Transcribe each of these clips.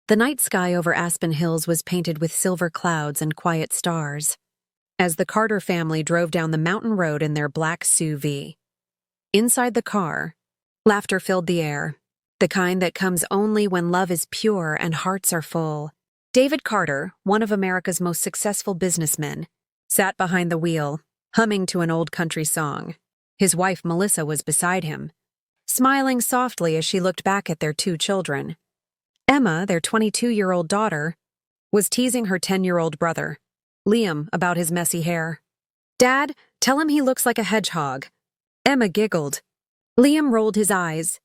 The night sky over Aspen Hills was painted with silver clouds and quiet stars, as the Carter family drove down the mountain road in their black SUV. Inside the car, laughter filled the air, the kind that comes only when love is pure and hearts are full. David Carter, one of America's most successful businessmen, sat behind the wheel, humming to an old country song. His wife, Melissa, was beside him, smiling softly as she looked back at their two children. Emma, their 22-year-old daughter, was teasing her 10-year-old brother, Liam, about his messy hair. "Dad, tell him he looks like a hedgehog." Emma giggled. Liam rolled his eyes.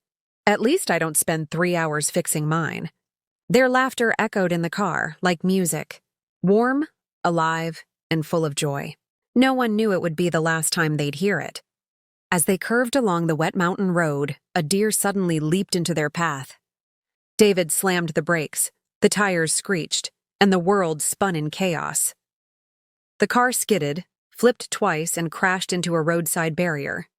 "At least I don't spend 3 hours fixing mine." Their laughter echoed in the car like music, warm, alive, and full of joy. No one knew it would be the last time they'd hear it. As they curved along the wet mountain road, a deer suddenly leaped into their path. David slammed the brakes, the tires screeched, and the world spun in chaos. The car skidded, flipped twice, and crashed into a roadside barrier.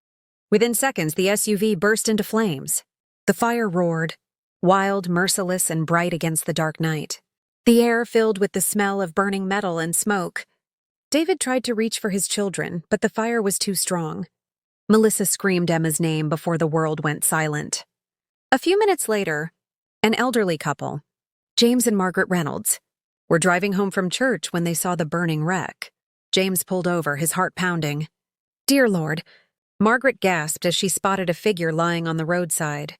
Within seconds, the SUV burst into flames. The fire roared, wild, merciless, and bright against the dark night. The air filled with the smell of burning metal and smoke. David tried to reach for his children, but the fire was too strong. Melissa screamed Emma's name before the world went silent. A few minutes later, an elderly couple, James and Margaret Reynolds, were driving home from church when they saw the burning wreck. James pulled over, his heart pounding. "Dear Lord," Margaret gasped as she spotted a figure lying on the roadside.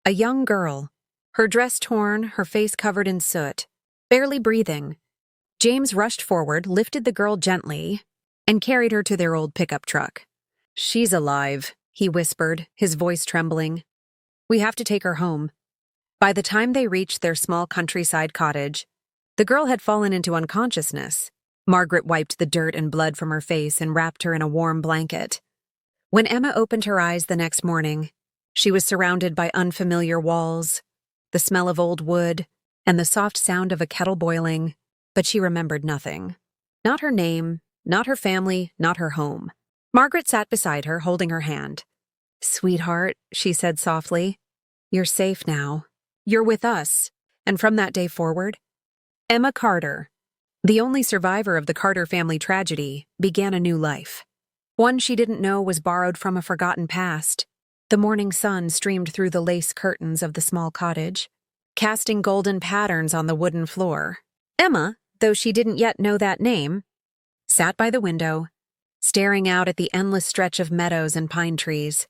A young girl, her dress torn, her face covered in soot, barely breathing. James rushed forward, lifted the girl gently, and carried her to their old pickup truck. "She's alive," he whispered, his voice trembling. "We have to take her home." By the time they reached their small countryside cottage, the girl had fallen into unconsciousness. Margaret wiped the dirt and blood from her face and wrapped her in a warm blanket. When Emma opened her eyes the next morning, she was surrounded by unfamiliar walls, the smell of old wood, and the soft sound of a kettle boiling, but she remembered nothing. Not her name, not her family, not her home. Margaret sat beside her, holding her hand. "Sweetheart," she said softly, "you're safe now. You're with us." And from that day forward, Emma Carter, the only survivor of the Carter family tragedy, began a new life. One she didn't know was borrowed from a forgotten past. The morning sun streamed through the lace curtains of the small cottage, casting golden patterns on the wooden floor. Emma, though she didn't yet know that name, sat by the window, staring out at the endless stretch of meadows and pine trees.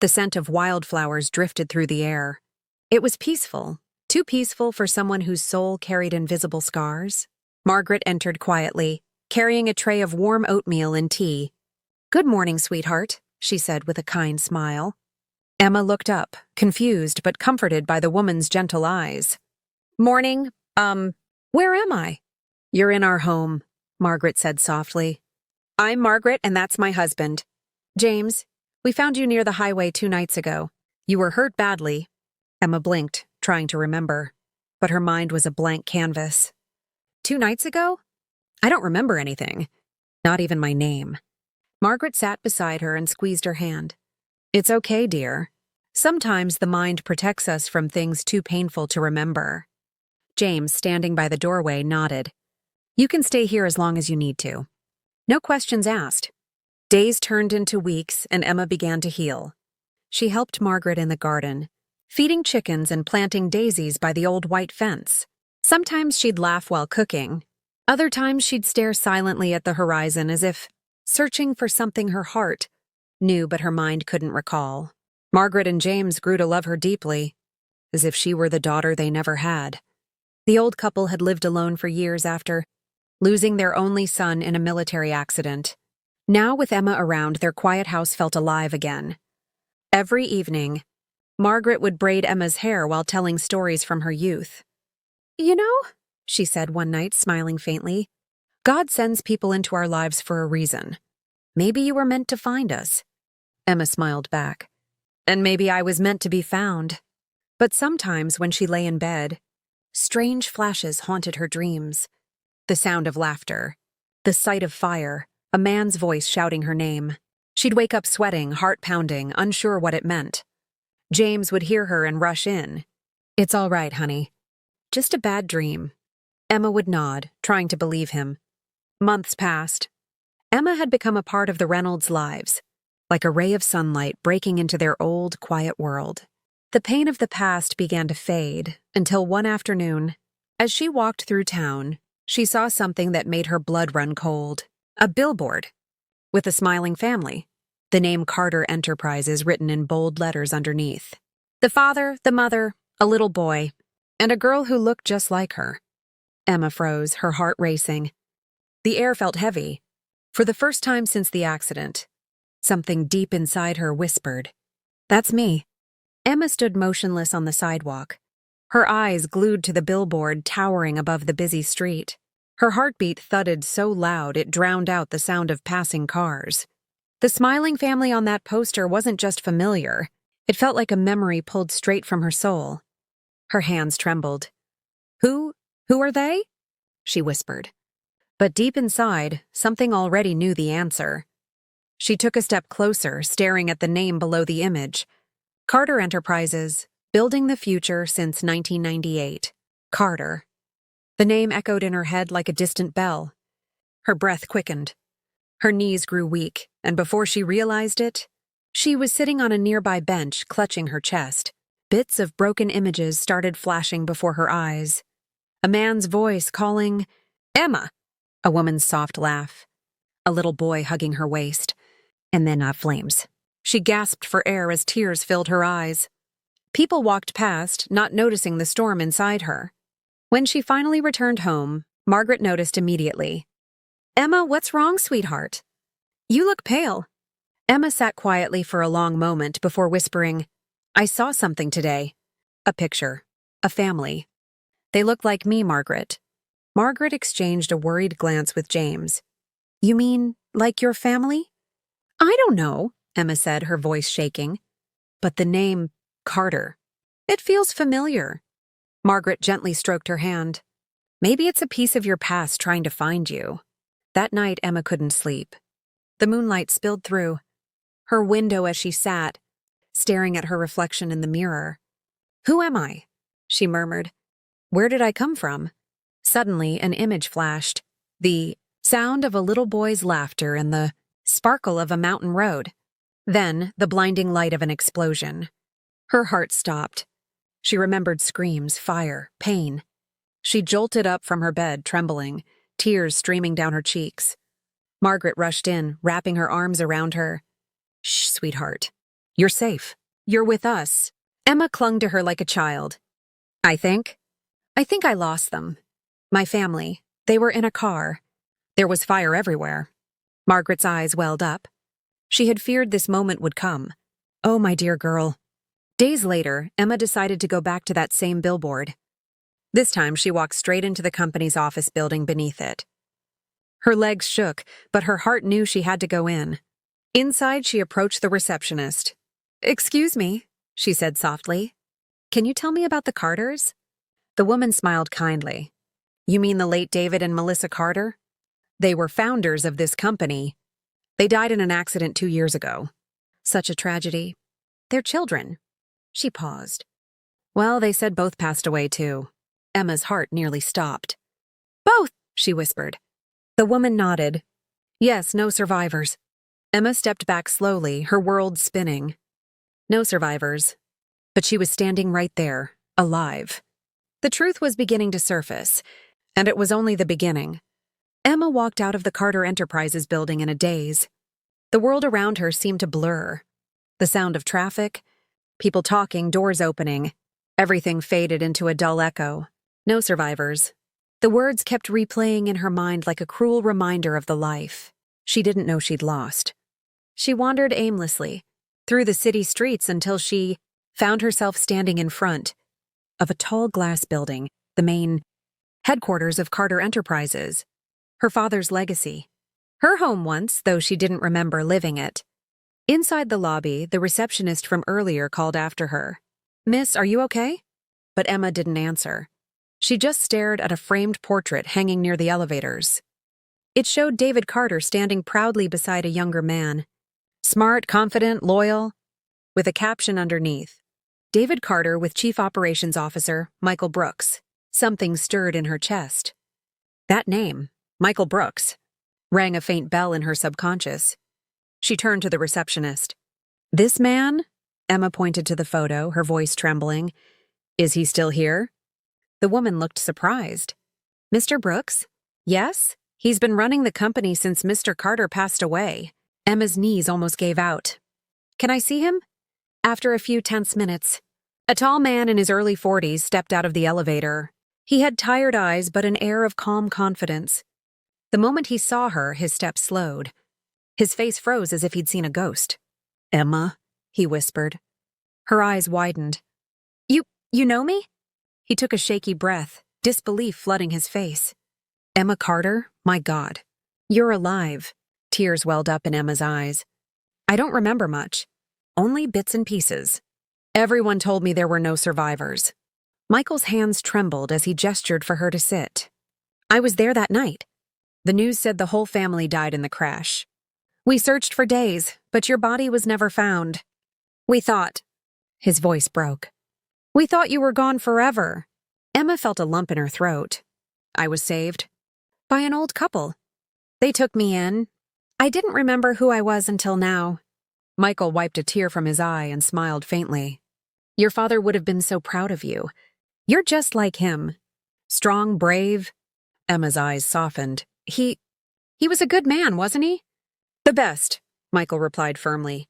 The scent of wildflowers drifted through the air. It was peaceful, too peaceful for someone whose soul carried invisible scars. Margaret entered quietly, carrying a tray of warm oatmeal and tea. "Good morning, sweetheart," she said with a kind smile. Emma looked up, confused but comforted by the woman's gentle eyes. "Morning, where am I?" "You're in our home," Margaret said softly. "I'm Margaret, and that's my husband. James, we found you near the highway 2 nights ago. You were hurt badly." Emma blinked, trying to remember, but her mind was a blank canvas. 2 nights ago? I don't remember anything. Not even my name. Margaret sat beside her and squeezed her hand. "It's okay, dear. Sometimes the mind protects us from things too painful to remember." James, standing by the doorway, nodded. "You can stay here as long as you need to." No questions asked. Days turned into weeks, and Emma began to heal. She helped Margaret in the garden, feeding chickens and planting daisies by the old white fence. Sometimes she'd laugh while cooking. Other times she'd stare silently at the horizon as if searching for something her heart knew but her mind couldn't recall. Margaret and James grew to love her deeply, as if she were the daughter they never had. The old couple had lived alone for years after losing their only son in a military accident. Now, with Emma around, their quiet house felt alive again. Every evening, Margaret would braid Emma's hair while telling stories from her youth. "You know," she said one night, smiling faintly, "God sends people into our lives for a reason. Maybe you were meant to find us." Emma smiled back. "And maybe I was meant to be found." But sometimes when she lay in bed, strange flashes haunted her dreams. The sound of laughter, the sight of fire, a man's voice shouting her name. She'd wake up sweating, heart pounding, unsure what it meant. James would hear her and rush in. "It's all right, honey. just a bad dream. Emma would nod, trying to believe him. Months passed. Emma had become a part of the Reynolds' lives, like a ray of sunlight breaking into their old, quiet world. The pain of the past began to fade until one afternoon, as she walked through town, she saw something that made her blood run cold. A billboard with a smiling family, the name Carter Enterprises written in bold letters underneath. The father, the mother, a little boy, and a girl who looked just like her. Emma froze, her heart racing. The air felt heavy. For the first time since the accident, something deep inside her whispered, "That's me." Emma stood motionless on the sidewalk, her eyes glued to the billboard towering above the busy street. Her heartbeat thudded so loud it drowned out the sound of passing cars. The smiling family on that poster wasn't just familiar. It felt like a memory pulled straight from her soul. Her hands trembled. Who are they?" she whispered. But deep inside, something already knew the answer. She took a step closer, staring at the name below the image. Carter Enterprises, building the future since 1998. Carter. The name echoed in her head like a distant bell. Her breath quickened. Her knees grew weak, and before she realized it, she was sitting on a nearby bench, clutching her chest. Bits of broken images started flashing before her eyes. A man's voice calling, "Emma!" A woman's soft laugh. A little boy hugging her waist. And then flames. She gasped for air as tears filled her eyes. People walked past, not noticing the storm inside her. When she finally returned home, Margaret noticed immediately. "Emma, what's wrong, sweetheart? You look pale." Emma sat quietly for a long moment before whispering, "I saw something today. A picture. A family. They look like me, Margaret." Margaret exchanged a worried glance with James. "You mean, like your family?" "I don't know," Emma said, her voice shaking. "But the name, Carter. It feels familiar." Margaret gently stroked her hand. "Maybe it's a piece of your past trying to find you." That night, Emma couldn't sleep. The moonlight spilled through her window as she sat, staring at her reflection in the mirror. "Who am I?" she murmured. "Where did I come from?" Suddenly, an image flashed. The sound of a little boy's laughter and the sparkle of a mountain road. Then, the blinding light of an explosion. Her heart stopped. She remembered screams, fire, pain. She jolted up from her bed, trembling, tears streaming down her cheeks. Margaret rushed in, wrapping her arms around her. "Shh, sweetheart. You're safe. You're with us." Emma clung to her like a child. I think I lost them. My family. They were in a car. There was fire everywhere." Margaret's eyes welled up. She had feared this moment would come. "Oh, my dear girl." Days later, Emma decided to go back to that same billboard. This time, she walked straight into the company's office building beneath it. Her legs shook, but her heart knew she had to go in. Inside, she approached the receptionist. "Excuse me," she said softly. "Can you tell me about the Carters?" The woman smiled kindly. "You mean the late David and Melissa Carter? They were founders of this company. They died in an accident 2 years ago. Such a tragedy. Their children." She paused. "Well, they said both passed away, too." Emma's heart nearly stopped. "Both," she whispered. The woman nodded. "Yes, no survivors." Emma stepped back slowly, her world spinning. No survivors. But she was standing right there, alive. The truth was beginning to surface, and it was only the beginning. Emma walked out of the Carter Enterprises building in a daze. The world around her seemed to blur. The sound of traffic, people talking, doors opening, everything faded into a dull echo. No survivors. The words kept replaying in her mind like a cruel reminder of the life she didn't know she'd lost. She wandered aimlessly through the city streets until she found herself standing in front of a tall glass building, the main headquarters of Carter Enterprises, her father's legacy. Her home once, though she didn't remember living it. Inside the lobby, the receptionist from earlier called after her. "Miss, are you okay?" But Emma didn't answer. She just stared at a framed portrait hanging near the elevators. It showed David Carter standing proudly beside a younger man. Smart, confident, loyal, with a caption underneath. David Carter with Chief Operations Officer Michael Brooks. Something stirred in her chest. That name, Michael Brooks, rang a faint bell in her subconscious. She turned to the receptionist. "This man?" Emma pointed to the photo, her voice trembling. "Is he still here?" The woman looked surprised. "Mr. Brooks? Yes? He's been running the company since Mr. Carter passed away." Emma's knees almost gave out. "Can I see him?" After a few tense minutes, a tall man in his early 40s stepped out of the elevator. He had tired eyes but an air of calm confidence. The moment he saw her, his steps slowed. His face froze as if he'd seen a ghost. "Emma," he whispered. Her eyes widened. You know me?" He took a shaky breath, disbelief flooding his face. "Emma Carter? My God. You're alive." Tears welled up in Emma's eyes. "I don't remember much. Only bits and pieces. Everyone told me there were no survivors." Michael's hands trembled as he gestured for her to sit. "I was there that night. The news said the whole family died in the crash. We searched for days, but your body was never found. We thought—" His voice broke. "We thought you were gone forever." Emma felt a lump in her throat. "I was saved by an old couple. They took me in. I didn't remember who I was until now." Michael wiped a tear from his eye and smiled faintly. "Your father would have been so proud of you. You're just like him. Strong, brave." Emma's eyes softened. He was a good man, wasn't he?" "The best," Michael replied firmly.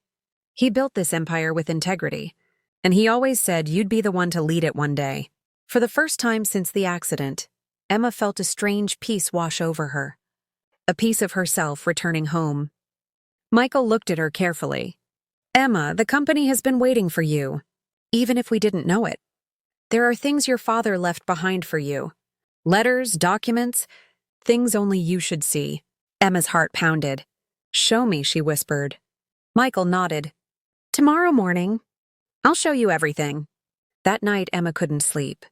"He built this empire with integrity, and he always said you'd be the one to lead it one day." For the first time since the accident, Emma felt a strange peace wash over her. A piece of herself returning home. Michael looked at her carefully. "Emma, the company has been waiting for you, even if we didn't know it. There are things your father left behind for you. Letters, documents, things only you should see." Emma's heart pounded. "Show me," she whispered. Michael nodded. "Tomorrow morning, I'll show you everything." That night, Emma couldn't sleep.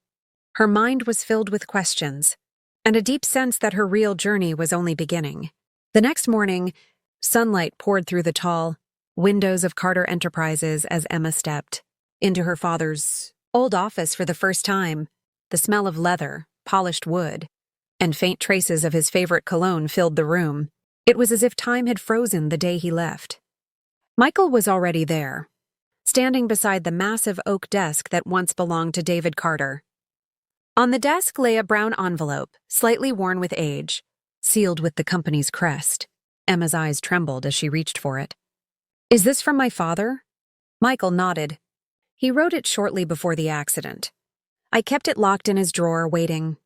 Her mind was filled with questions, and a deep sense that her real journey was only beginning. The next morning, sunlight poured through the tall windows of Carter Enterprises as Emma stepped into her father's old office for the first time. The smell of leather, polished wood, and faint traces of his favorite cologne filled the room. It was as if time had frozen the day he left. Michael was already there, standing beside the massive oak desk that once belonged to David Carter. On the desk lay a brown envelope, slightly worn with age, sealed with the company's crest. Emma's eyes trembled as she reached for it. "Is this from my father?" Michael nodded. "He wrote it shortly before the accident. I kept it locked in his drawer, waiting,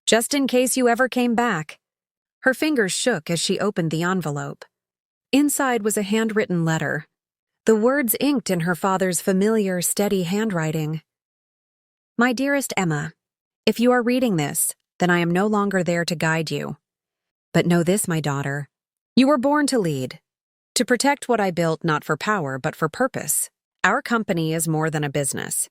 just in case you ever came back." Her fingers shook as she opened the envelope. Inside was a handwritten letter, the words inked in her father's familiar, steady handwriting. "My dearest Emma, if you are reading this, then I am no longer there to guide you. But know this, my daughter. You were born to lead, to protect what I built not for power but for purpose. Our company is more than a business.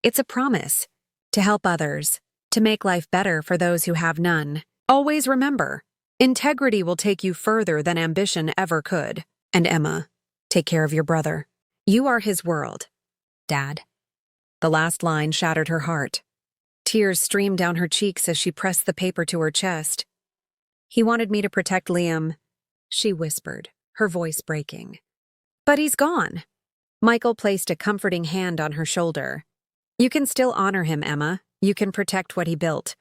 It's a promise to help others, to make life better for those who have none. Always remember, integrity will take you further than ambition ever could. And Emma, take care of your brother. You are his world, Dad." The last line shattered her heart. Tears streamed down her cheeks as she pressed the paper to her chest. "He wanted me to protect Liam," she whispered, her voice breaking. "But he's gone." Michael placed a comforting hand on her shoulder. "You can still honor him, Emma. You can protect what he built.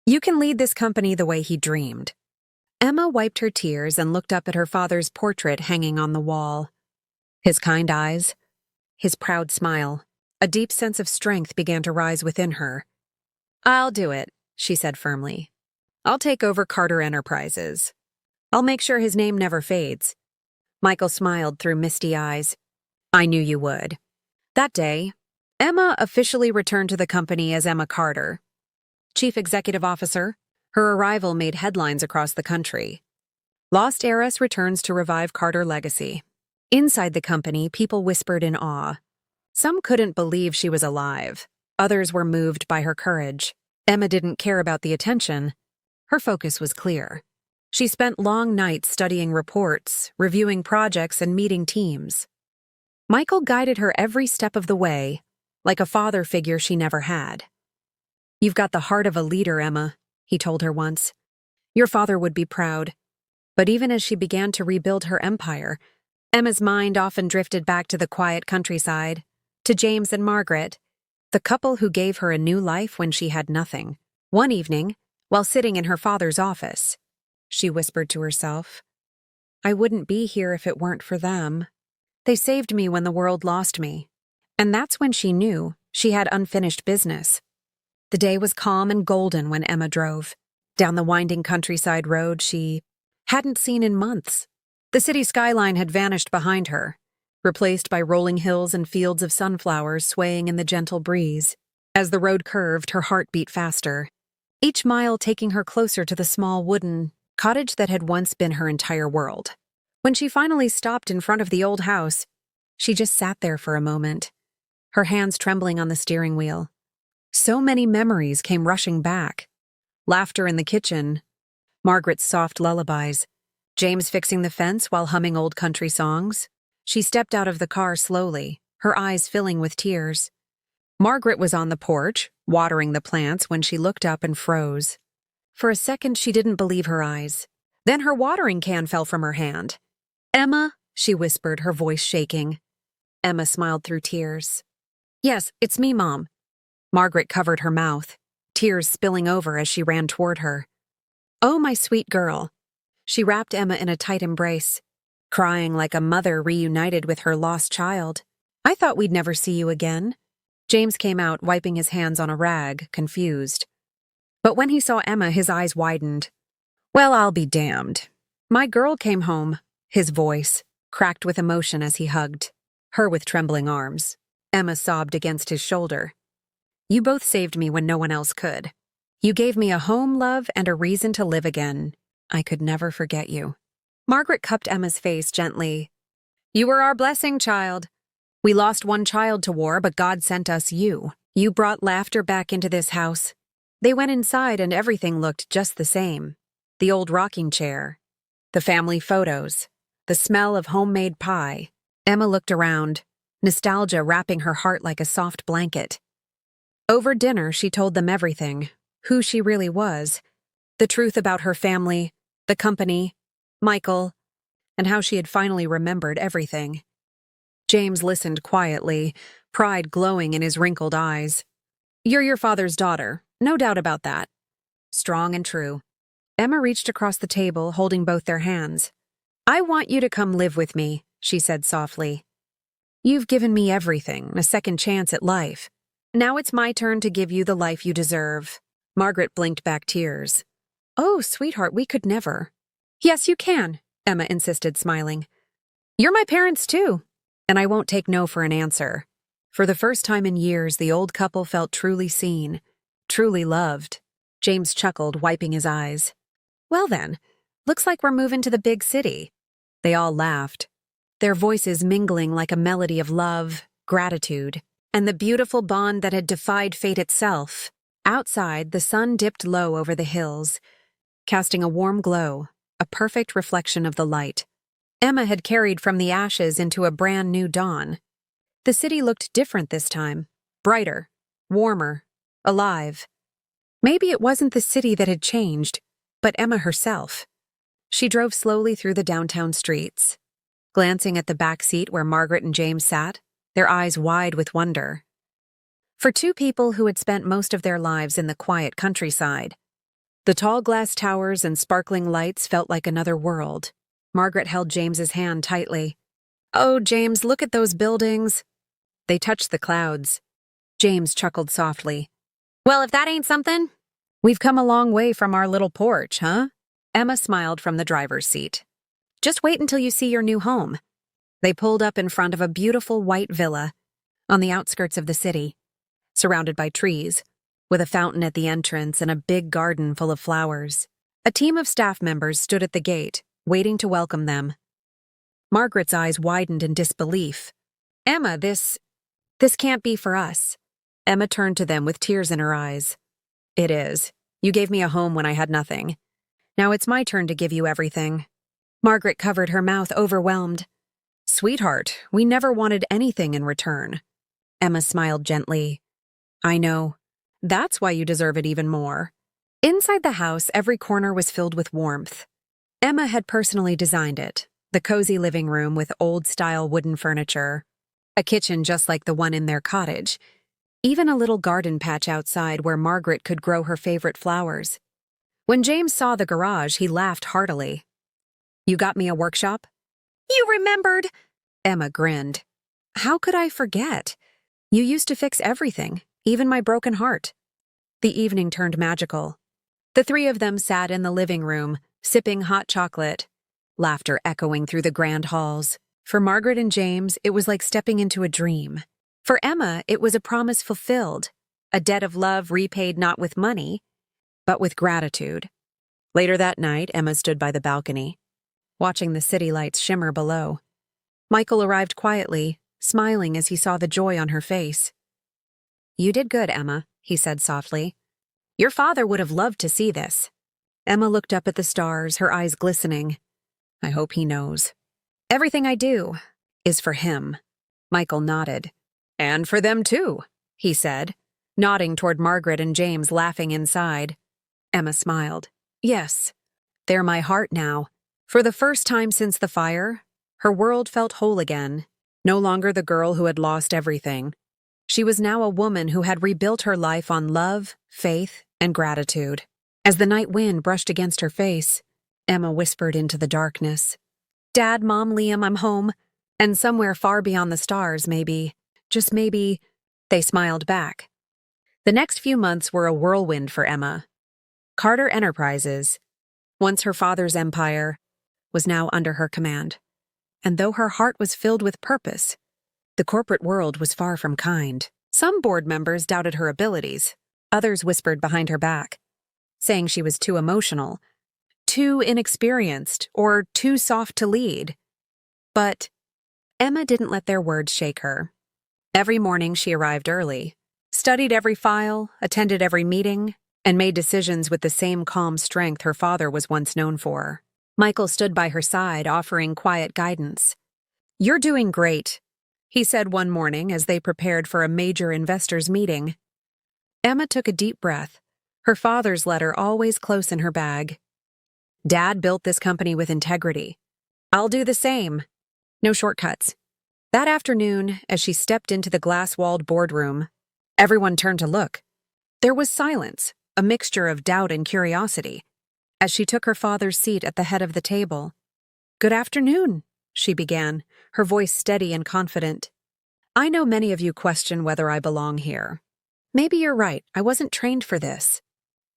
You can lead this company the way he dreamed." Emma wiped her tears and looked up at her father's portrait hanging on the wall. His kind eyes, his proud smile, a deep sense of strength began to rise within her. "I'll do it," she said firmly. "I'll take over Carter Enterprises. I'll make sure his name never fades." Michael smiled through misty eyes. "I knew you would." That day, Emma officially returned to the company as Emma Carter, Chief Executive Officer. Her arrival made headlines across the country. Lost heiress returns to revive Carter legacy. Inside the company, people whispered in awe. Some couldn't believe she was alive. Others were moved by her courage. Emma didn't care about the attention. Her focus was clear. She spent long nights studying reports, reviewing projects, and meeting teams. Michael guided her every step of the way, like a father figure she never had. "You've got the heart of a leader, Emma," he told her once. "Your father would be proud." But even as she began to rebuild her empire, Emma's mind often drifted back to the quiet countryside, to James and Margaret, the couple who gave her a new life when she had nothing. One evening, while sitting in her father's office, she whispered to herself, "I wouldn't be here if it weren't for them. They saved me when the world lost me." And that's when she knew she had unfinished business. The day was calm and golden when Emma drove down the winding countryside road she hadn't seen in months. The city skyline had vanished behind her, replaced by rolling hills and fields of sunflowers swaying in the gentle breeze. As the road curved, her heart beat faster, each mile taking her closer to the small wooden cottage that had once been her entire world. When she finally stopped in front of the old house, she just sat there for a moment, her hands trembling on the steering wheel. So many memories came rushing back. Laughter in the kitchen, Margaret's soft lullabies, James fixing the fence while humming old country songs. She stepped out of the car slowly, her eyes filling with tears. Margaret was on the porch, watering the plants, when she looked up and froze. For a second, she didn't believe her eyes. Then her watering can fell from her hand. "Emma," she whispered, her voice shaking. Emma smiled through tears. "Yes, it's me, Mom." Margaret covered her mouth, tears spilling over as she ran toward her. "Oh, my sweet girl." She wrapped Emma in a tight embrace, crying like a mother reunited with her lost child. "I thought we'd never see you again." James came out, wiping his hands on a rag, confused. But when he saw Emma, his eyes widened. "Well, I'll be damned. My girl came home," his voice cracked with emotion as he hugged her with trembling arms. Emma sobbed against his shoulder. "You both saved me when no one else could. You gave me a home, love, and a reason to live again. I could never forget you." Margaret cupped Emma's face gently. "You were our blessing, child. We lost one child to war, but God sent us you. You brought laughter back into this house." They went inside and everything looked just the same. The old rocking chair, the family photos, the smell of homemade pie. Emma looked around, nostalgia wrapping her heart like a soft blanket. Over dinner, she told them everything, who she really was, the truth about her family, the company, Michael, and how she had finally remembered everything. James listened quietly, pride glowing in his wrinkled eyes. "You're your father's daughter, no doubt about that. Strong and true." Emma reached across the table, holding both their hands. "I want you to come live with me," she said softly. "You've given me everything, a second chance at life. Now it's my turn to give you the life you deserve." Margaret blinked back tears. "Oh, sweetheart, we could never." "Yes, you can," Emma insisted, smiling. "You're my parents, too, and I won't take no for an answer." For the first time in years, the old couple felt truly seen, truly loved. James chuckled, wiping his eyes. "Well then, looks like we're moving to the big city." They all laughed, their voices mingling like a melody of love, gratitude, and the beautiful bond that had defied fate itself. Outside, the sun dipped low over the hills, casting a warm glow, a perfect reflection of the light Emma had carried from the ashes into a brand new dawn. The city looked different this time, brighter, warmer, alive. Maybe it wasn't the city that had changed, but Emma herself. She drove slowly through the downtown streets, glancing at the back seat where Margaret and James sat, their eyes wide with wonder. For two people who had spent most of their lives in the quiet countryside, the tall glass towers and sparkling lights felt like another world. Margaret held James's hand tightly. "Oh, James, look at those buildings." They touched the clouds. James chuckled softly. "Well, if that ain't something, we've come a long way from our little porch, huh?" Emma smiled from the driver's seat. "Just wait until you see your new home." They pulled up in front of a beautiful white villa on the outskirts of the city, surrounded by trees, with a fountain at the entrance and a big garden full of flowers. A team of staff members stood at the gate, waiting to welcome them. Margaret's eyes widened in disbelief. "Emma, this can't be for us." Emma turned to them with tears in her eyes. "It is. You gave me a home when I had nothing. Now it's my turn to give you everything." Margaret covered her mouth, overwhelmed. "Sweetheart, we never wanted anything in return." Emma smiled gently. "I know. That's why you deserve it even more. Inside the house, every corner was filled with warmth. Emma had personally designed it, the cozy living room with old-style wooden furniture, a kitchen just like the one in their cottage, even a little garden patch outside where Margaret could grow her favorite flowers. When James saw the garage, he laughed heartily. "You got me a workshop?" "You remembered!" Emma grinned. "How could I forget? You used to fix everything, even my broken heart." The evening turned magical. The three of them sat in the living room, sipping hot chocolate, laughter echoing through the grand halls. For Margaret and James, it was like stepping into a dream. For Emma, it was a promise fulfilled, a debt of love repaid not with money, but with gratitude. Later that night, Emma stood by the balcony, watching the city lights shimmer below. Michael arrived quietly, smiling as he saw the joy on her face. "You did good, Emma," he said softly. "Your father would have loved to see this." Emma looked up at the stars, her eyes glistening. "I hope he knows. Everything I do is for him." Michael nodded. "And for them too," he said, nodding toward Margaret and James laughing inside. Emma smiled. "Yes, they're my heart now." For the first time since the fire, her world felt whole again. No longer the girl who had lost everything. She was now a woman who had rebuilt her life on love, faith, and gratitude. As the night wind brushed against her face, Emma whispered into the darkness, "Dad, Mom, Liam, I'm home. And somewhere far beyond the stars, maybe, just maybe," they smiled back. The next few months were a whirlwind for Emma. Carter Enterprises, once her father's empire, was now under her command. And though her heart was filled with purpose, the corporate world was far from kind. Some board members doubted her abilities. Others whispered behind her back, saying she was too emotional, too inexperienced, or too soft to lead. But Emma didn't let their words shake her. Every morning she arrived early, studied every file, attended every meeting, and made decisions with the same calm strength her father was once known for. Michael stood by her side, offering quiet guidance. "You're doing great," he said one morning as they prepared for a major investors' meeting. Emma took a deep breath, her father's letter always close in her bag. "Dad built this company with integrity. I'll do the same. No shortcuts." That afternoon, as she stepped into the glass-walled boardroom, everyone turned to look. There was silence, a mixture of doubt and curiosity, as she took her father's seat at the head of the table. "Good afternoon," she began, her voice steady and confident. "I know many of you question whether I belong here. Maybe you're right, I wasn't trained for this.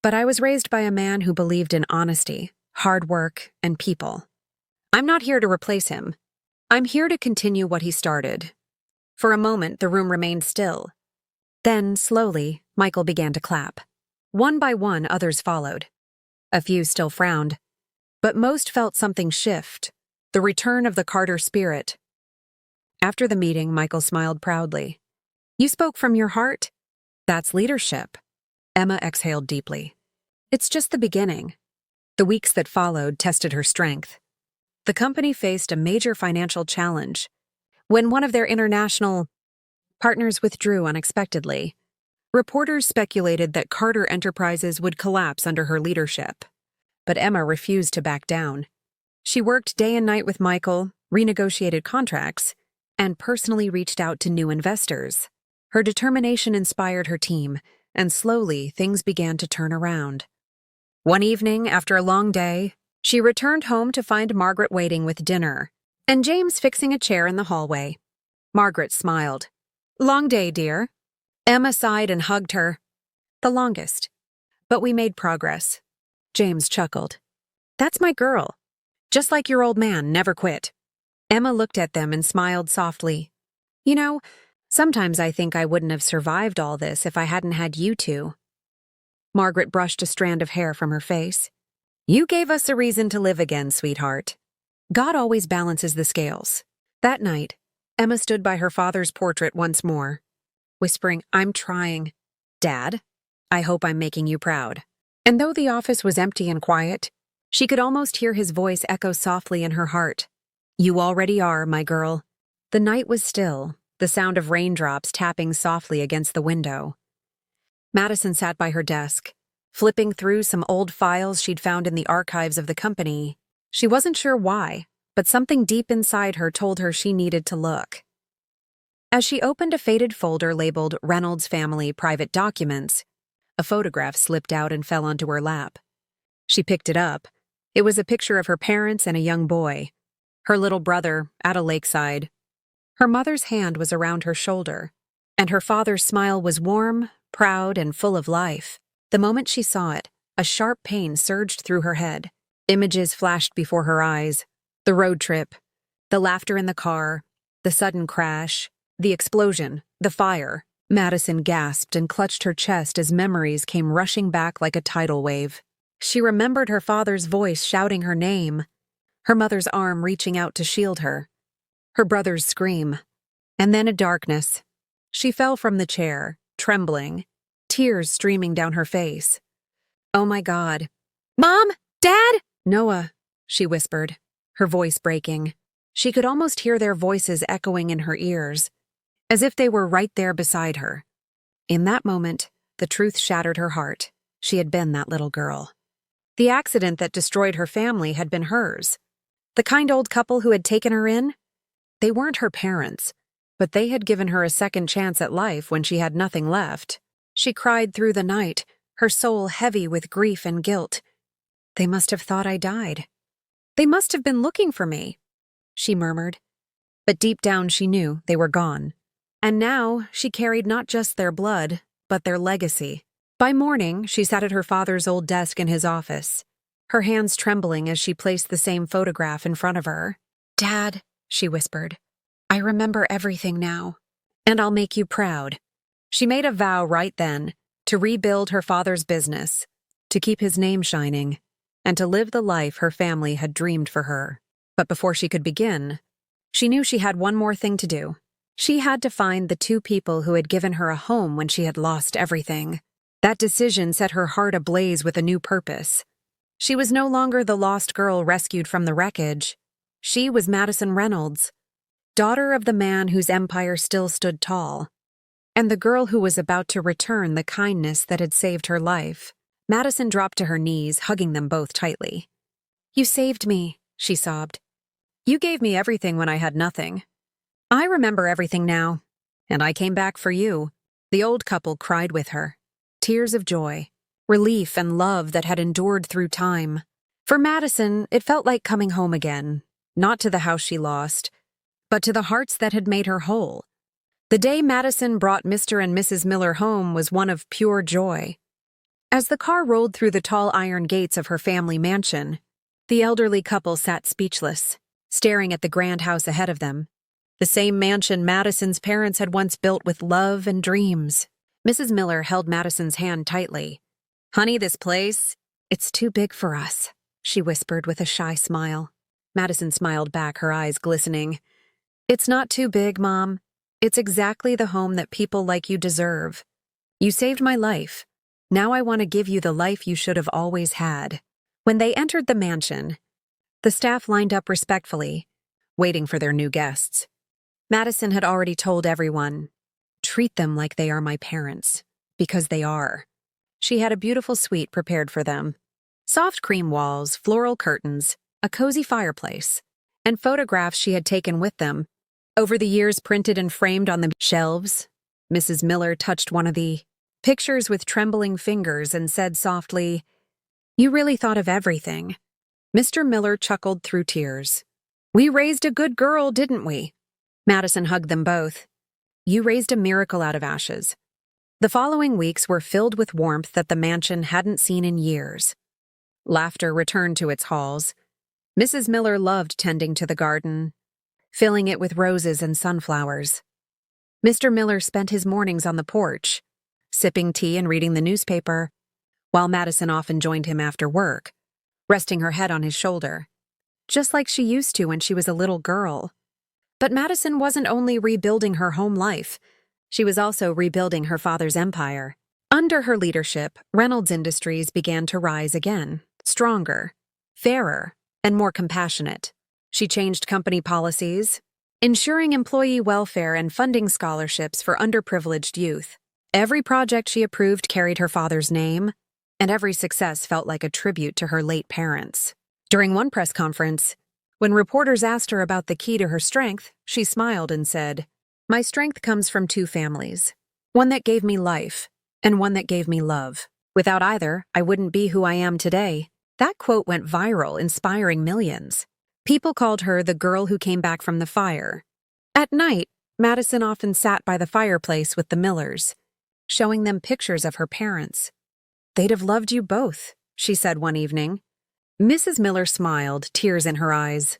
But I was raised by a man who believed in honesty, hard work, and people. I'm not here to replace him. I'm here to continue what he started." For a moment, the room remained still. Then, slowly, Michael began to clap. One by one, others followed. A few still frowned, but most felt something shift, the return of the Carter spirit. After the meeting, Michael smiled proudly. "You spoke from your heart? That's leadership." Emma exhaled deeply. "It's just the beginning." The weeks that followed tested her strength. The company faced a major financial challenge. When one of their international partners withdrew unexpectedly, reporters speculated that Carter Enterprises would collapse under her leadership. But Emma refused to back down. She worked day and night with Michael, renegotiated contracts, and personally reached out to new investors. Her determination inspired her team, and slowly things began to turn around. One evening, after a long day, she returned home to find Margaret waiting with dinner, and James fixing a chair in the hallway. Margaret smiled. "Long day, dear." Emma sighed and hugged her. "The longest. But we made progress." James chuckled. "That's my girl. Just like your old man, never quit." Emma looked at them and smiled softly. "You know, sometimes I think I wouldn't have survived all this if I hadn't had you two." Margaret brushed a strand of hair from her face. "You gave us a reason to live again, sweetheart. God always balances the scales." That night, Emma stood by her father's portrait once more, whispering, "I'm trying. Dad, I hope I'm making you proud." And though the office was empty and quiet, she could almost hear his voice echo softly in her heart. "You already are, my girl." The night was still, the sound of raindrops tapping softly against the window. Madison sat by her desk, flipping through some old files she'd found in the archives of the company. She wasn't sure why, but something deep inside her told her she needed to look. As she opened a faded folder labeled Reynolds Family Private Documents, a photograph slipped out and fell onto her lap. She picked it up. It was a picture of her parents and a young boy, her little brother at a lakeside. Her mother's hand was around her shoulder, and her father's smile was warm, proud, and full of life. The moment she saw it, a sharp pain surged through her head. Images flashed before her eyes. The road trip, the laughter in the car, the sudden crash, the explosion, the fire. Madison gasped and clutched her chest as memories came rushing back like a tidal wave. She remembered her father's voice shouting her name, her mother's arm reaching out to shield her, her brother's scream, and then a darkness. She fell from the chair, trembling, tears streaming down her face. "Oh my God. Mom? Dad?" "Noah," she whispered, her voice breaking. She could almost hear their voices echoing in her ears, as if they were right there beside her. In that moment, the truth shattered her heart. She had been that little girl. The accident that destroyed her family had been hers. The kind old couple who had taken her in? They weren't her parents, but they had given her a second chance at life when she had nothing left. She cried through the night, her soul heavy with grief and guilt. "They must have thought I died. They must have been looking for me," she murmured. But deep down she knew they were gone. And now she carried not just their blood, but their legacy. By morning, she sat at her father's old desk in his office, her hands trembling as she placed the same photograph in front of her. "Dad," she whispered, "I remember everything now, and I'll make you proud." She made a vow right then to rebuild her father's business, to keep his name shining, and to live the life her family had dreamed for her. But before she could begin, she knew she had one more thing to do. She had to find the two people who had given her a home when she had lost everything. That decision set her heart ablaze with a new purpose. She was no longer the lost girl rescued from the wreckage. She was Madison Reynolds, daughter of the man whose empire still stood tall, and the girl who was about to return the kindness that had saved her life. Madison dropped to her knees, hugging them both tightly. "You saved me," she sobbed. "You gave me everything when I had nothing. I remember everything now, and I came back for you." The old couple cried with her, tears of joy, relief, and love that had endured through time. For Madison, it felt like coming home again, not to the house she lost, but to the hearts that had made her whole. The day Madison brought Mr. and Mrs. Miller home was one of pure joy. As the car rolled through the tall iron gates of her family mansion, the elderly couple sat speechless, staring at the grand house ahead of them. The same mansion Madison's parents had once built with love and dreams. Mrs. Miller held Madison's hand tightly. "Honey, this place, it's too big for us," she whispered with a shy smile. Madison smiled back, her eyes glistening. "It's not too big, Mom. It's exactly the home that people like you deserve. You saved my life. Now I want to give you the life you should have always had." When they entered the mansion, the staff lined up respectfully, waiting for their new guests. Madison had already told everyone, "Treat them like they are my parents," because they are. She had a beautiful suite prepared for them. Soft cream walls, floral curtains, a cozy fireplace, and photographs she had taken with them. Over the years printed and framed on the shelves, Mrs. Miller touched one of the pictures with trembling fingers and said softly, "You really thought of everything." Mr. Miller chuckled through tears. "We raised a good girl, didn't we?" Madison hugged them both. "You raised a miracle out of ashes." The following weeks were filled with warmth that the mansion hadn't seen in years. Laughter returned to its halls. Mrs. Miller loved tending to the garden, filling it with roses and sunflowers. Mr. Miller spent his mornings on the porch, sipping tea and reading the newspaper, while Madison often joined him after work, resting her head on his shoulder, just like she used to when she was a little girl. But Madison wasn't only rebuilding her home life, she was also rebuilding her father's empire. Under her leadership, Reynolds Industries began to rise again, stronger, fairer, and more compassionate. She changed company policies, ensuring employee welfare and funding scholarships for underprivileged youth. Every project she approved carried her father's name, and every success felt like a tribute to her late parents. During one press conference, when reporters asked her about the key to her strength, she smiled and said, "My strength comes from two families, one that gave me life and one that gave me love. Without either, I wouldn't be who I am today." That quote went viral, inspiring millions. People called her the girl who came back from the fire. At night, Madison often sat by the fireplace with the Millers, showing them pictures of her parents. "They'd have loved you both," she said one evening. Mrs. Miller smiled, tears in her eyes.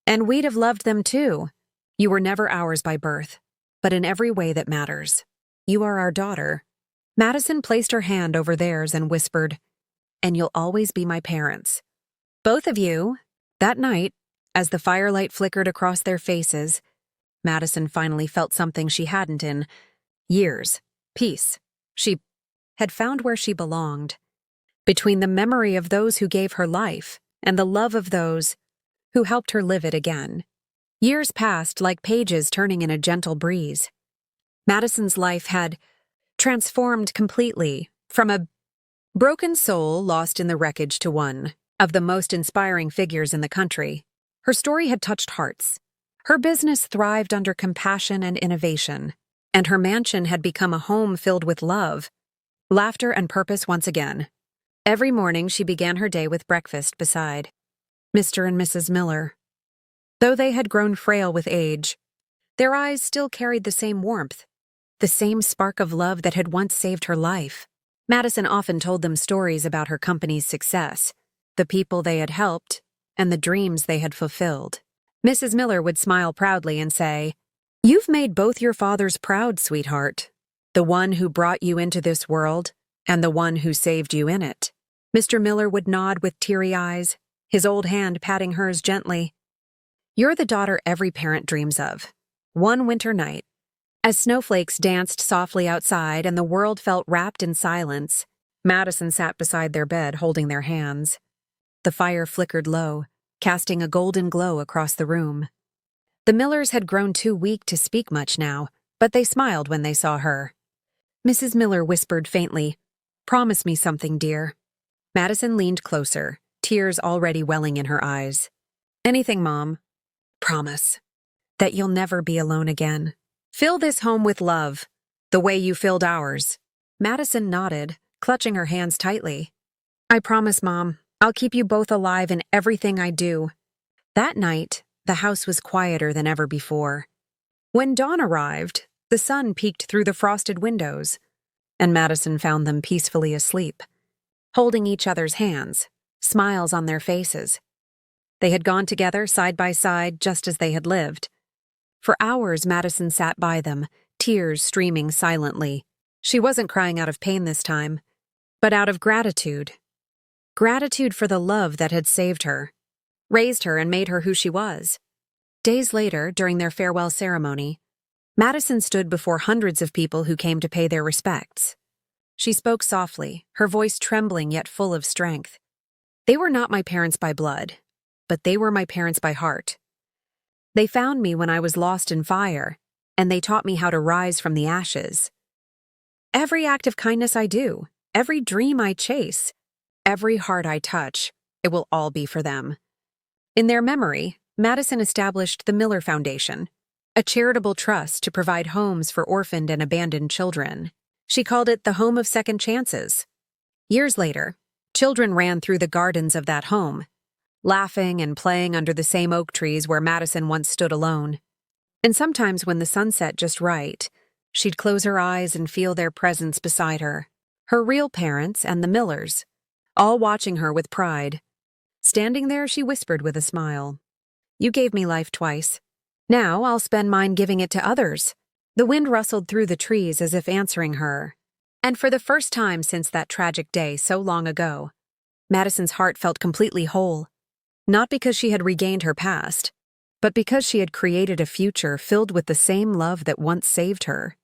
"And we'd have loved them too. You were never ours by birth, but in every way that matters. You are our daughter." Madison placed her hand over theirs and whispered, "And you'll always be my parents. Both of you." That night, as the firelight flickered across their faces, Madison finally felt something she hadn't in years. Peace. She had found where she belonged, between the memory of those who gave her life and the love of those who helped her live it again. Years passed like pages turning in a gentle breeze. Madison's life had transformed completely, from a broken soul lost in the wreckage to one of the most inspiring figures in the country. Her story had touched hearts. Her business thrived under compassion and innovation, and her mansion had become a home filled with love, laughter, and purpose once again. Every morning she began her day with breakfast beside Mr. and Mrs. Miller. Though they had grown frail with age, their eyes still carried the same warmth, the same spark of love that had once saved her life. Madison often told them stories about her company's success, the people they had helped, and the dreams they had fulfilled. Mrs. Miller would smile proudly and say, "You've made both your fathers proud, sweetheart. The one who brought you into this world, and the one who saved you in it." Mr. Miller would nod with teary eyes, his old hand patting hers gently. "You're the daughter every parent dreams of." One winter night, as snowflakes danced softly outside and the world felt wrapped in silence, Madison sat beside their bed holding their hands. The fire flickered low, casting a golden glow across the room. The Millers had grown too weak to speak much now, but they smiled when they saw her. Mrs. Miller whispered faintly, "Promise me something, dear." Madison leaned closer, tears already welling in her eyes. "Anything, Mom." "Promise that you'll never be alone again. Fill this home with love, the way you filled ours." Madison nodded, clutching her hands tightly. "I promise, Mom. I'll keep you both alive in everything I do." That night, the house was quieter than ever before. When dawn arrived, the sun peeked through the frosted windows, and Madison found them peacefully asleep, holding each other's hands, smiles on their faces. They had gone together side by side just as they had lived. For hours, Madison sat by them, tears streaming silently. She wasn't crying out of pain this time, but out of gratitude. Gratitude for the love that had saved her, raised her, and made her who she was. Days later, during their farewell ceremony, Madison stood before hundreds of people who came to pay their respects. She spoke softly, her voice trembling yet full of strength. "They were not my parents by blood, but they were my parents by heart. They found me when I was lost in fire, and they taught me how to rise from the ashes. Every act of kindness I do, every dream I chase, every heart I touch, it will all be for them." In their memory, Madison established the Miller Foundation, a charitable trust to provide homes for orphaned and abandoned children. She called it the Home of Second Chances. Years later, children ran through the gardens of that home, laughing and playing under the same oak trees where Madison once stood alone. And sometimes when the sun set just right, she'd close her eyes and feel their presence beside her, her real parents and the Millers, all watching her with pride. Standing there, she whispered with a smile, "You gave me life twice. Now I'll spend mine giving it to others." The wind rustled through the trees as if answering her. And for the first time since that tragic day so long ago, Madison's heart felt completely whole. Not because she had regained her past, but because she had created a future filled with the same love that once saved her.